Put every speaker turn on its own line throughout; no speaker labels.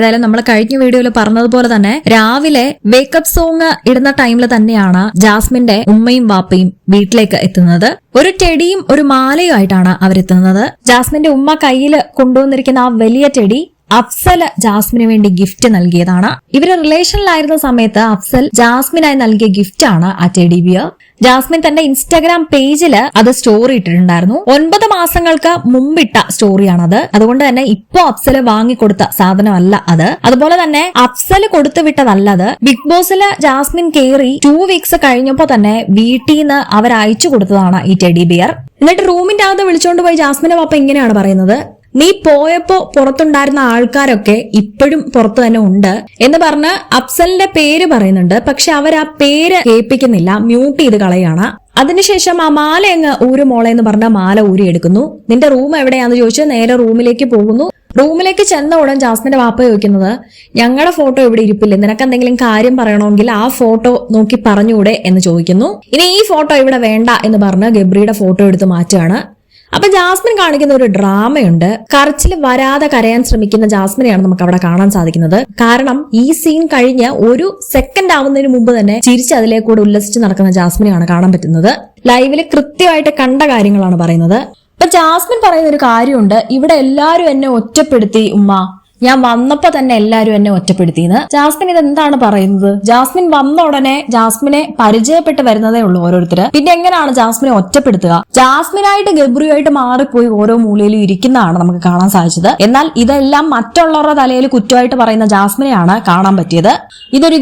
ഏതായാലും നമ്മൾ കഴിഞ്ഞ വീഡിയോയിൽ പറഞ്ഞതുപോലെ തന്നെ രാവിലെ വേക്കപ്പ് സോങ് ഇടുന്ന ടൈമിൽ തന്നെയാണ് ജാസ്മിന്റെ ഉമ്മയും വാപ്പയും വീട്ടിലേക്ക് എത്തുന്നത്. ഒരു ടെഡിയും ഒരു മാലയും ആയിട്ടാണ് അവരെത്തുന്നത്. ജാസ്മിന്റെ ഉമ്മ കയ്യിൽ കൊണ്ടുവന്നിരിക്കുന്ന ആ വലിയ ടെഡി അഫ്സൽ ജാസ്മിന് വേണ്ടി ഗിഫ്റ്റ് നൽകിയതാണ്. ഇവര് റിലേഷനിലായിരുന്ന സമയത്ത് അഫ്സൽ ജാസ്മിനായി നൽകിയ ഗിഫ്റ്റ് ആണ് ആ ടെഡി ബിയർ. ജാസ്മിൻ തന്റെ ഇൻസ്റ്റാഗ്രാം പേജില് അത് സ്റ്റോറി ഇട്ടിട്ടുണ്ടായിരുന്നു. 9 മാസങ്ങൾക്ക് മുമ്പിട്ട സ്റ്റോറിയാണത്. അതുകൊണ്ട് തന്നെ ഇപ്പോ അഫ്സല് വാങ്ങിക്കൊടുത്ത സാധനമല്ല അത്. അതുപോലെ തന്നെ അഫ്സല് കൊടുത്തുവിട്ടതല്ലത്. ബിഗ് ബോസില് ജാസ്മിൻ കേറി 2 വീക്സ് കഴിഞ്ഞപ്പോ തന്നെ വീട്ടിൽ നിന്ന് അവർ അയച്ചു കൊടുത്തതാണ് ഈ ടെഡി ബിയർ. എന്നിട്ട് റൂമിന്റെ അകത്ത് വിളിച്ചോണ്ട് പോയി ജാസ്മിന്റെ പാപ്പ ഇങ്ങനെയാണ് പറയുന്നത്: നീ പോയപ്പോ പുറത്തുണ്ടായിരുന്ന ആൾക്കാരൊക്കെ ഇപ്പോഴും പുറത്തു തന്നെ ഉണ്ട് എന്ന് പറഞ്ഞ് അഫ്സലിന്റെ പേര് പറയുന്നുണ്ട്. പക്ഷെ അവർ ആ പേര് കേൾപ്പിക്കുന്നില്ല, മ്യൂട്ട് ചെയ്ത് കളയാണ്. അതിനുശേഷം ആ മാല അങ്ങ് ഊര് മോളെ എന്ന് പറഞ്ഞ മാല ഊരി എടുക്കുന്നു. നിന്റെ റൂം എവിടെയാന്ന് ചോദിച്ച് നേരെ റൂമിലേക്ക് പോകുന്നു. റൂമിലേക്ക് ചെന്ന ഉടൻ ജാസ്മിന്റെ വാപ്പ ചോദിക്കുന്നത്: ഞങ്ങളുടെ ഫോട്ടോ ഇവിടെ ഇരിപ്പില്ലേ, നിനക്ക് എന്തെങ്കിലും കാര്യം പറയണമെങ്കിൽ ആ ഫോട്ടോ നോക്കി പറഞ്ഞൂടെ എന്ന് ചോദിക്കുന്നു. ഇനി ഈ ഫോട്ടോ ഇവിടെ വേണ്ട എന്ന് പറഞ്ഞ് ഗബ്രിയുടെ ഫോട്ടോ എടുത്ത് മാറ്റുകയാണ്. അപ്പൊ ജാസ്മിൻ കാണിക്കുന്ന ഒരു ഡ്രാമയുണ്ട്. കരച്ചിൽ വരാതെ കരയാൻ ശ്രമിക്കുന്ന ജാസ്മിനെയാണ് നമുക്ക് അവിടെ കാണാൻ സാധിക്കുന്നത്. കാരണം ഈ സീൻ കഴിഞ്ഞ് 1 സെക്കൻഡ് ആവുന്നതിന് മുമ്പ് തന്നെ ചിരിച്ച് അതിലേക്കൂടെ ഉല്ലസിച്ച് നടക്കുന്ന ജാസ്മിനെയാണ് കാണാൻ പറ്റുന്നത്. ലൈവില് കൃത്യമായിട്ട് കണ്ട കാര്യങ്ങളാണ് പറയുന്നത്. അപ്പൊ ജാസ്മിൻ പറയുന്ന ഒരു കാര്യമുണ്ട്: ഇവിടെ എല്ലാരും എന്നെ ഒറ്റപ്പെടുത്തി ഉമ്മ, ഞാൻ വന്നപ്പോ തന്നെ എല്ലാരും എന്നെ ഒറ്റപ്പെടുത്തിയെന്ന്. ജാസ്മിൻ ഇതെന്താണ് പറയുന്നത്? ജാസ്മിൻ വന്ന ഉടനെ ജാസ്മിനെ പരിചയപ്പെട്ട് വരുന്നതേ ഉള്ളൂ ഓരോരുത്തര്. പിന്നെ എങ്ങനെയാണ് ജാസ്മിനെ ഒറ്റപ്പെടുത്തുക? ജാസ്മിനായിട്ട് ഗബ്രിയുമായിട്ട് മാറിപ്പോയി ഓരോ മൂലയിലും ഇരിക്കുന്നതാണ് നമുക്ക് കാണാൻ സാധിച്ചത്. എന്നാൽ ഇതെല്ലാം മറ്റുള്ളവരുടെ തലയിൽ കുറ്റമായിട്ട് പറയുന്ന ജാസ്മിനെയാണ് കാണാൻ പറ്റിയത്. ഇതൊരു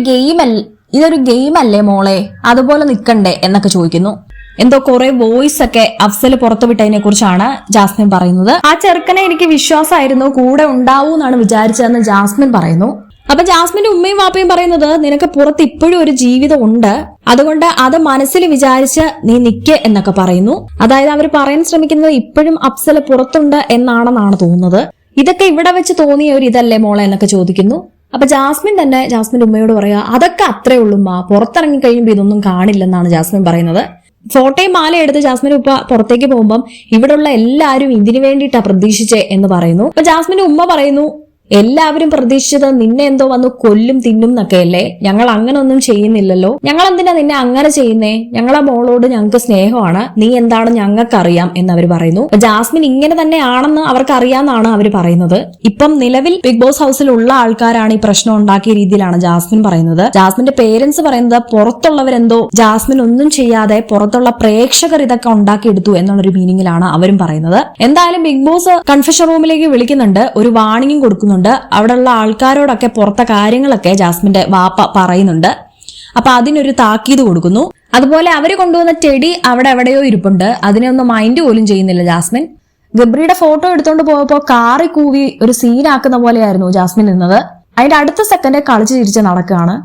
ഗെയിം അല്ലേ മോളെ, അതുപോലെ നിക്കണ്ടേ എന്നൊക്കെ ചോദിക്കുന്നു. എന്തോ കുറെ വോയിസ് ഒക്കെ അഫ്സൽ പുറത്തുവിട്ടതിനെ കുറിച്ചാണ് ജാസ്മിൻ പറയുന്നത്. ആ ചെറുക്കനെ എനിക്ക് വിശ്വാസമായിരുന്നു, കൂടെ ഉണ്ടാവൂന്നാണ് വിചാരിച്ചതെന്ന് ജാസ്മിൻ പറയുന്നു. അപ്പൊ ജാസ്മിന്റെ ഉമ്മയും വാപ്പയും പറയുന്നത്: നിനക്ക് പുറത്ത് ഇപ്പോഴും ഒരു ജീവിതം ഉണ്ട്, അതുകൊണ്ട് അത് മനസ്സിൽ വിചാരിച്ച് നീ നിക്ക് എന്നൊക്കെ പറയുന്നു. അതായത് അവർ പറയാൻ ശ്രമിക്കുന്നത് ഇപ്പോഴും അഫ്സൽ പുറത്തുണ്ട് എന്നാണെന്നാണ് തോന്നുന്നത്. ഇതൊക്കെ ഇവിടെ വെച്ച് തോന്നിയ ഒരു ഇതല്ലേ മോളെ എന്നൊക്കെ ചോദിക്കുന്നു. അപ്പൊ ജാസ്മിൻ തന്നെ ജാസ്മിന്റെ ഉമ്മയോട് പറയാ: അതൊക്കെ അത്രേ ഉള്ളുമ്മ, പുറത്തിറങ്ങി കഴിയുമ്പോ ഇതൊന്നും കാണില്ലെന്നാണ് ജാസ്മിൻ പറയുന്നത്. ഫോട്ടോയും മാല എടുത്ത് ജാസ്മിൻ ഉപ്പ പുറത്തേക്ക് പോകുമ്പം ഇവിടെയുള്ള എല്ലാവരും ഇതിനു വേണ്ടിയിട്ടാ പ്രതീക്ഷിച്ചേ എന്ന് പറയുന്നു. അപ്പൊ ജാസ്മിന്റെ ഉമ്മ പറയുന്നു: എല്ലാവരും പ്രതീക്ഷിച്ചത് നിന്നെ എന്തോ വന്ന് കൊല്ലും തിന്നും എന്നൊക്കെയല്ലേ, ഞങ്ങൾ അങ്ങനെ ഒന്നും ചെയ്യുന്നില്ലല്ലോ, ഞങ്ങൾ എന്തിനാ നിന്നെ അങ്ങനെ ചെയ്യുന്നേ, ഞങ്ങളെ മോളോട് ഞങ്ങൾക്ക് സ്നേഹമാണ്, നീ എന്താണ് ഞങ്ങൾക്കറിയാം എന്ന് അവർ പറയുന്നു. ജാസ്മിൻ ഇങ്ങനെ തന്നെ ആണെന്ന് അവർക്ക് അറിയാമെന്നാണ് അവർ പറയുന്നത്. ഇപ്പം നിലവിൽ ബിഗ് ബോസ് ഹൗസിൽ ഉള്ള ആൾക്കാരാണ് ഈ പ്രശ്നം ഉണ്ടാക്കിയ രീതിയിലാണ് ജാസ്മിൻ പറയുന്നത്. ജാസ്മിന്റെ പേരൻസ് പറയുന്നത് പുറത്തുള്ളവരെന്തോ ജാസ്മിൻ ഒന്നും ചെയ്യാതെ പുറത്തുള്ള പ്രേക്ഷകർ ഇതൊക്കെ ഉണ്ടാക്കിയെടുത്തു എന്നുള്ളൊരു മീനിങ്ങിലാണ് അവരും പറയുന്നത്. എന്തായാലും ബിഗ് ബോസ് കൺഫെഷൻ റൂമിലേക്ക് വിളിക്കുന്നുണ്ട്, ഒരു വാർണിംഗും കൊടുക്കുന്നുണ്ട്. അവിടെയുള്ള ആൾക്കാരോടൊക്കെ പുറത്തെ കാര്യങ്ങളൊക്കെ ജാസ്മിന്റെ വാപ്പ പറയുന്നുണ്ട്. അപ്പൊ അതിനൊരു താക്കീത് കൊടുക്കുന്നു. അതുപോലെ അവര് കൊണ്ടുവന്ന ടെഡി അവിടെ എവിടെയോ ഇരിപ്പുണ്ട്, അതിനെ ഒന്നും മൈൻഡ് പോലും ചെയ്യുന്നില്ല ജാസ്മിൻ. ഗബ്രിയുടെ ഫോട്ടോ എടുത്തോണ്ട് പോയപ്പോ കാറി കൂവി ഒരു സീനാക്കുന്ന പോലെയായിരുന്നു ജാസ്മിൻ നിന്നത്. അതിന്റെ അടുത്ത സെക്കൻഡ് കളിച്ച് ചിരിച്ച് നടക്കുകയാണ്.